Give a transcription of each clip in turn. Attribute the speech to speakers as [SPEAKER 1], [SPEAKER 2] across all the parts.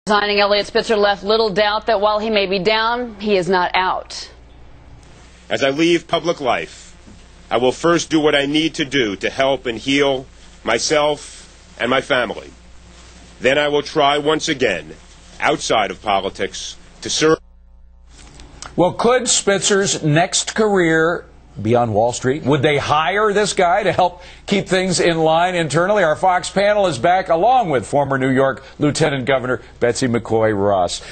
[SPEAKER 1] Resigning, Eliot Spitzer left little doubt that while he may be down, he is not out.
[SPEAKER 2] As I leave public life, I will first do what I need to do to help and heal myself and my family. Then I will try once again, outside of politics, to serve.
[SPEAKER 3] Well, could Spitzer's next career be on Wall Street? Would they hire this guy to help keep things in line internally? Our Fox panel is back, along with former New York Lieutenant Governor Betsy McCoy-Ross.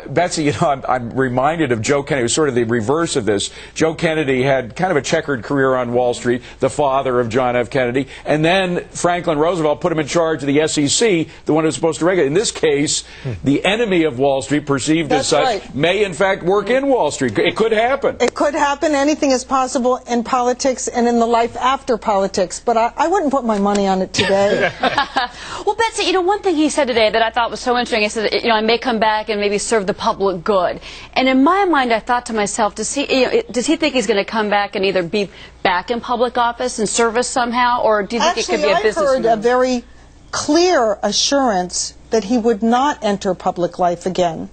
[SPEAKER 3] Betsy, you know, I'm reminded of Joe Kennedy. It was sort of the reverse of this. Joe Kennedy had kind of a checkered career on Wall Street, the father of John F. Kennedy, and then Franklin Roosevelt put him in charge of the SEC, the one who was supposed to regulate. In this case, the enemy of Wall Street, perceived as such, may in fact work in Wall Street. It could happen.
[SPEAKER 4] It could happen. Anything is possible in politics and in the life after politics, but I wouldn't put my money on it today.
[SPEAKER 1] Well, Betsy, you know, one thing he said today that I thought was so interesting, he said, you know, I may come back and maybe serve the public good. And in my mind, I thought to myself, does he think he's going to come back and either be back in public office and service somehow, or do you think it could be a business move?
[SPEAKER 4] Actually, I heard a very clear assurance that he would not enter public life again.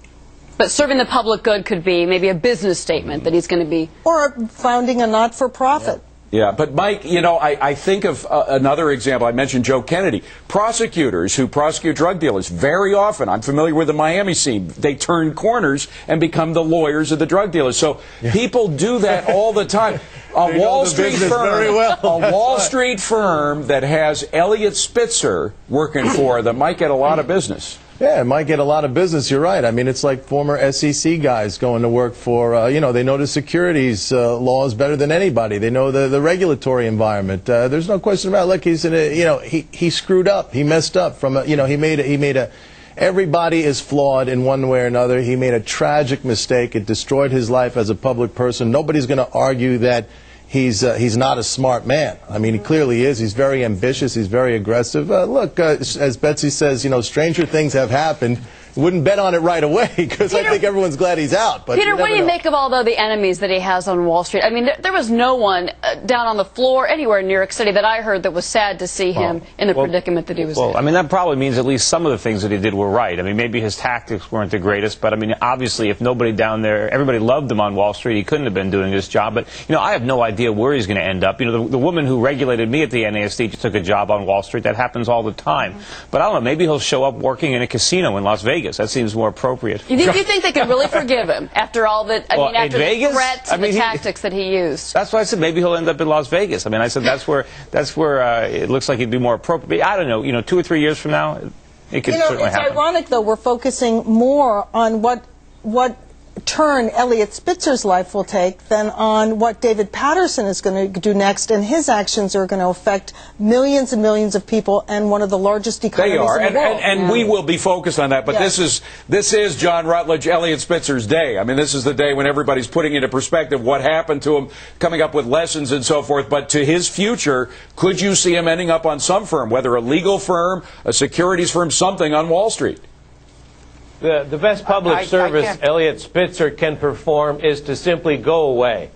[SPEAKER 1] But serving the public good could be maybe a business statement that he's going to be...
[SPEAKER 4] Or founding a not-for-profit.
[SPEAKER 3] Yeah, but Mike, you know, I think of another example. I mentioned Joe Kennedy. Prosecutors who prosecute drug dealers, very often, I'm familiar with the Miami scene, they turn corners and become the lawyers of the drug dealers. So people do that all the time. A Wall Street firm that has Eliot Spitzer working for them might get a lot of business.
[SPEAKER 5] Yeah, it might get a lot of business. You're right. I mean, it's like former SEC guys going to work for, you know, they know the securities laws better than anybody. They know the regulatory environment. There's no question about it. Look, he's in a, you know, he screwed up. He messed up from a, you know, he made a, everybody is flawed in one way or another. He made a tragic mistake. It destroyed his life as a public person. Nobody's going to argue that he's not a smart man. I mean, he clearly is. He's very ambitious. He's very aggressive. Look, as Betsy says, you know, stranger things have happened. Wouldn't bet on it right away because I think everyone's glad he's out. But
[SPEAKER 1] Peter, what do you make of all the enemies that he has on Wall Street? I mean, there was no one down on the floor anywhere in New York City that I heard that was sad to see him in the predicament that he was in.
[SPEAKER 6] Well, I mean, that probably means at least some of the things that he did were right. I mean, maybe his tactics weren't the greatest, but I mean, obviously, if nobody down there, everybody loved him on Wall Street, he couldn't have been doing his job. But, you know, I have no idea where he's going to end up. You know, the woman who regulated me at the NASD took a job on Wall Street. That happens all the time. But I don't know, maybe he'll show up working in a casino in Las Vegas. That seems more appropriate.
[SPEAKER 1] You think they can really forgive him after all that? I mean, after the threats and the tactics that he used.
[SPEAKER 6] That's why I said maybe he'll end up in Las Vegas. I mean, I said that's where it looks like he'd be more appropriate. I don't know. You know, 2 or 3 years from now, it could certainly happen.
[SPEAKER 4] It's ironic, though, we're focusing more on what turn Eliot Spitzer's life will take than on what David Patterson is going to do next, and his actions are going to affect millions and millions of people and one of the largest economies in the world.
[SPEAKER 3] And we will be focused on that, but this is John Rutledge, Eliot Spitzer's day. I mean, this is the day when everybody's putting into perspective what happened to him, coming up with lessons and so forth. But to his future, could you see him ending up on some firm, whether a legal firm, a securities firm, something on Wall Street?
[SPEAKER 7] The best public service Eliot Spitzer can perform is to simply go away.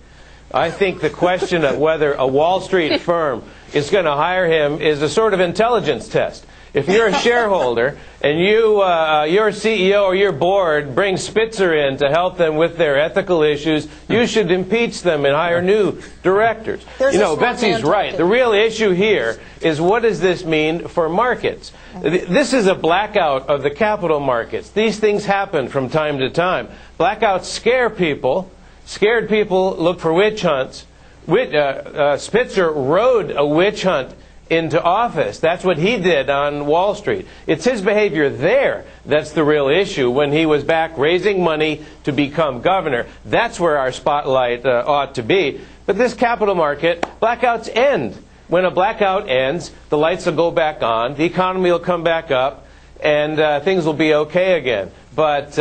[SPEAKER 7] I think the question of whether a Wall Street firm is going to hire him is a sort of intelligence test. If you're a shareholder and your CEO or your board brings Spitzer in to help them with their ethical issues, you should impeach them and hire new directors. You know, Betsy's right. The real issue here is, what does this mean for markets? This is a blackout of the capital markets. These things happen from time to time. Blackouts scare people. Scared people look for witch hunts. Spitzer rode a witch hunt into office. That's what he did on Wall Street. It's his behavior there that's the real issue. When he was back raising money to become governor, that's where our spotlight ought to be. But this capital market, blackouts end. When a blackout ends, the lights will go back on, the economy will come back up, and things will be okay again. But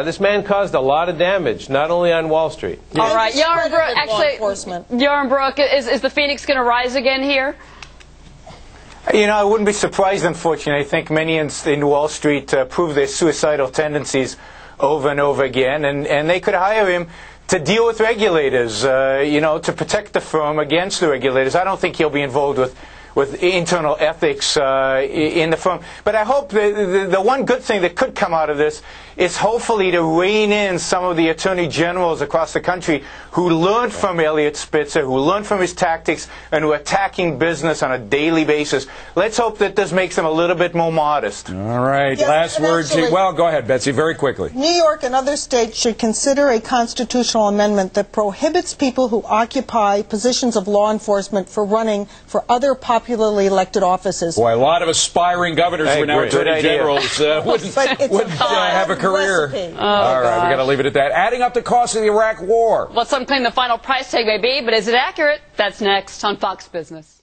[SPEAKER 7] this man caused a lot of damage, not only on Wall Street.
[SPEAKER 1] All right, Yarnbrook, actually, Yarnbrook, is the Phoenix going to rise again here?
[SPEAKER 8] You know, I wouldn't be surprised, unfortunately. I think many in Wall Street prove their suicidal tendencies over and over again, and they could hire him to deal with regulators, you know, to protect the firm against the regulators. I don't think he'll be involved with internal ethics in the firm. But I hope the one good thing that could come out of this is hopefully to rein in some of the attorney generals across the country who learned from Eliot Spitzer, who learned from his tactics, and who are attacking business on a daily basis. Let's hope that this makes them a little bit more modest.
[SPEAKER 3] All right.
[SPEAKER 4] Yes,
[SPEAKER 3] Last word. Well, go ahead, Betsy, very quickly.
[SPEAKER 4] New York and other states should consider a constitutional amendment that prohibits people who occupy positions of law enforcement for running for other popularly elected offices.
[SPEAKER 3] Boy, a lot of aspiring governors who are now attorney generals wouldn't have a career. All right, we got to leave it at that. Adding up the cost of the Iraq War.
[SPEAKER 1] Well, some claim the final price tag may be, but is it accurate? That's next on Fox Business.